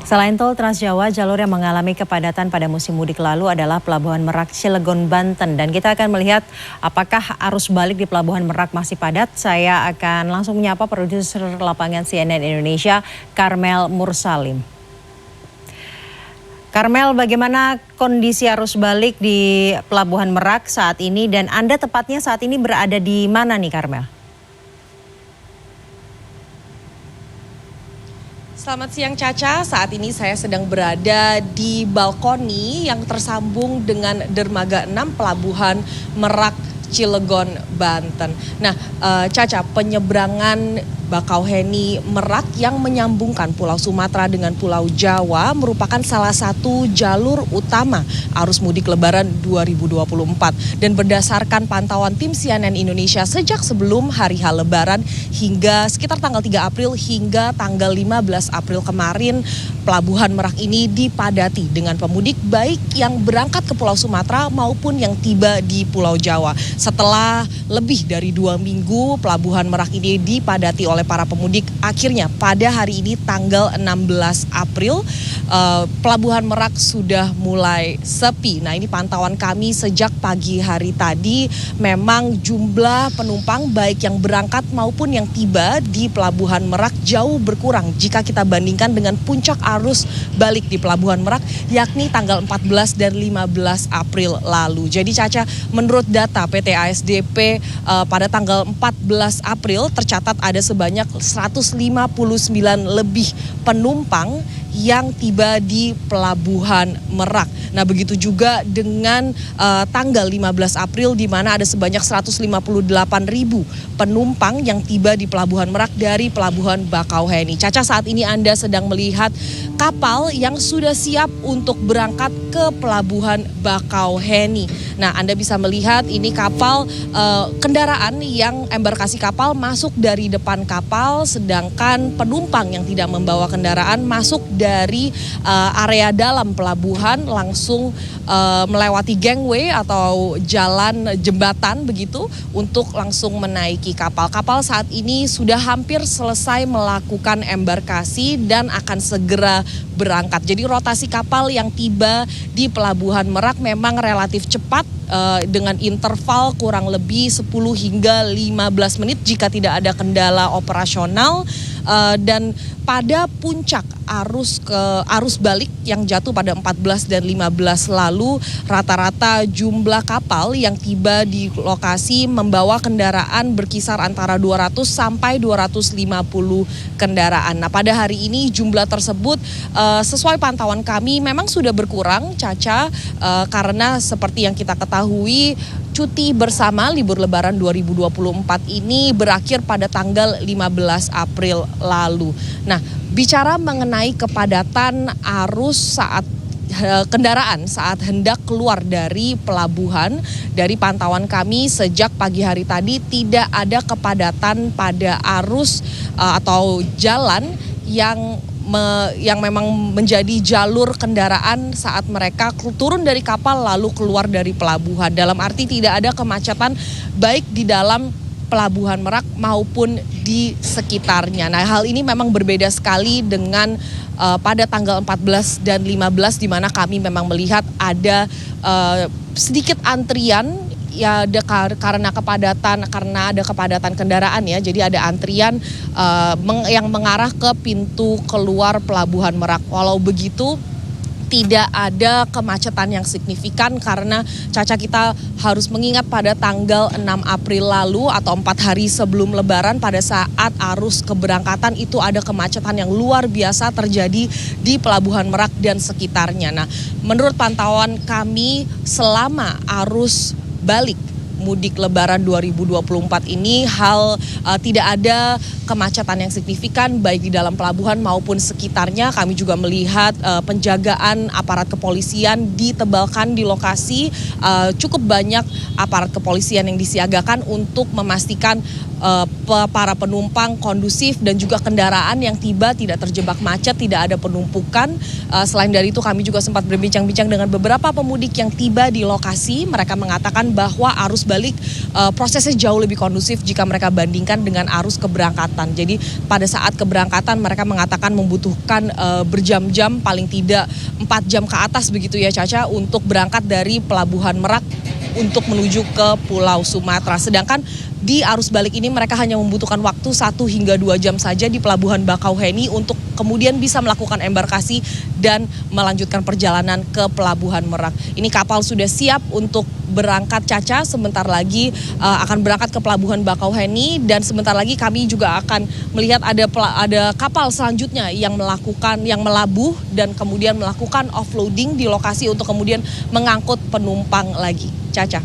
Selain tol Trans Jawa, jalur yang mengalami kepadatan pada musim mudik lalu adalah Pelabuhan Merak Cilegon, Banten. Dan kita akan melihat apakah arus balik di Pelabuhan Merak masih padat. Saya akan langsung menyapa produser lapangan CNN Indonesia, Karmel Mursalim. Karmel, bagaimana kondisi arus balik di Pelabuhan Merak saat ini dan Anda tepatnya saat ini berada di mana nih, Karmel? Selamat siang Caca, saat ini saya sedang berada di balkoni yang tersambung dengan Dermaga 6 Pelabuhan Merak Cilegon, Banten. Nah Caca, penyeberangan Bakauheni Merak yang menyambungkan Pulau Sumatera dengan Pulau Jawa merupakan salah satu jalur utama arus mudik Lebaran 2024. Dan berdasarkan pantauan tim CNN Indonesia sejak sebelum hari H Lebaran hingga sekitar tanggal 3 April hingga tanggal 15 April kemarin, Pelabuhan Merak ini dipadati dengan pemudik baik yang berangkat ke Pulau Sumatera maupun yang tiba di Pulau Jawa. Setelah lebih dari 2 minggu Pelabuhan Merak ini dipadati oleh para pemudik, akhirnya pada hari ini tanggal 16 April Pelabuhan Merak sudah mulai sepi. Nah, ini pantauan kami sejak pagi hari tadi, memang jumlah penumpang baik yang berangkat maupun yang tiba di Pelabuhan Merak jauh berkurang jika kita bandingkan dengan puncak arus balik di Pelabuhan Merak yakni tanggal 14 dan 15 April lalu. Jadi Caca, menurut data PT ASDP pada tanggal 14 April tercatat ada sebanyak 159 lebih penumpang yang tiba di Pelabuhan Merak. Nah, begitu juga dengan tanggal 15 April di mana ada sebanyak 158.000 penumpang yang tiba di Pelabuhan Merak dari Pelabuhan Bakauheni. Caca, saat ini Anda sedang melihat kapal yang sudah siap untuk berangkat ke Pelabuhan Bakauheni. Nah, Anda bisa melihat ini kapal kendaraan yang embarkasi kapal masuk dari depan kapal, sedangkan penumpang yang tidak membawa kendaraan masuk dari area dalam pelabuhan langsung melewati gangway atau jalan jembatan begitu untuk langsung menaiki kapal. Kapal saat ini sudah hampir selesai melakukan embarkasi dan akan segera berangkat. Jadi rotasi kapal yang tiba di Pelabuhan Merak memang relatif cepat dengan interval kurang lebih 10 hingga 15 menit jika tidak ada kendala operasional. Dan pada puncak arus balik yang jatuh pada 14 dan 15 lalu, rata-rata jumlah kapal yang tiba di lokasi membawa kendaraan berkisar antara 200 sampai 250 kendaraan. Nah, pada hari ini jumlah tersebut sesuai pantauan kami memang sudah berkurang, Caca, karena seperti yang kita ketahui cuti bersama libur Lebaran 2024 ini berakhir pada tanggal 15 April lalu. Nah, bicara mengenai kepadatan arus saat kendaraan saat hendak keluar dari pelabuhan, dari pantauan kami sejak pagi hari tadi tidak ada kepadatan pada arus atau jalan yang memang menjadi jalur kendaraan saat mereka turun dari kapal lalu keluar dari pelabuhan. Dalam arti tidak ada kemacetan baik di dalam Pelabuhan Merak maupun di sekitarnya. Nah, hal ini memang berbeda sekali dengan pada tanggal 14 dan 15 di mana kami memang melihat ada sedikit antrian ya karena ada kepadatan kendaraan ya. Jadi ada antrian yang mengarah ke pintu keluar Pelabuhan Merak. Walau begitu tidak ada kemacetan yang signifikan karena Caca, kita harus mengingat pada tanggal 6 April lalu atau 4 hari sebelum Lebaran pada saat arus keberangkatan itu ada kemacetan yang luar biasa terjadi di Pelabuhan Merak dan sekitarnya. Nah, menurut pantauan kami selama arus balik mudik Lebaran 2024 ini tidak ada kemacetan yang signifikan baik di dalam pelabuhan maupun sekitarnya. Kami juga melihat penjagaan aparat kepolisian ditebalkan di lokasi, cukup banyak aparat kepolisian yang disiagakan untuk memastikan para penumpang kondusif dan juga kendaraan yang tiba tidak terjebak macet, tidak ada penumpukan. Selain dari itu kami juga sempat berbincang-bincang dengan beberapa pemudik yang tiba di lokasi. Mereka mengatakan bahwa arus balik prosesnya jauh lebih kondusif jika mereka bandingkan dengan arus keberangkatan. Jadi pada saat keberangkatan mereka mengatakan membutuhkan berjam-jam, paling tidak 4 jam ke atas begitu ya Caca, untuk berangkat dari Pelabuhan Merak untuk menuju ke Pulau Sumatera. Sedangkan di arus balik ini mereka hanya membutuhkan waktu 1 hingga 2 jam saja di Pelabuhan Bakauheni untuk kemudian bisa melakukan embarkasi dan melanjutkan perjalanan ke Pelabuhan Merak. Ini kapal sudah siap untuk berangkat Caca, sebentar lagi akan berangkat ke Pelabuhan Bakauheni dan sebentar lagi kami juga akan melihat ada kapal selanjutnya yang melabuh dan kemudian melakukan offloading di lokasi untuk kemudian mengangkut penumpang lagi. Caca.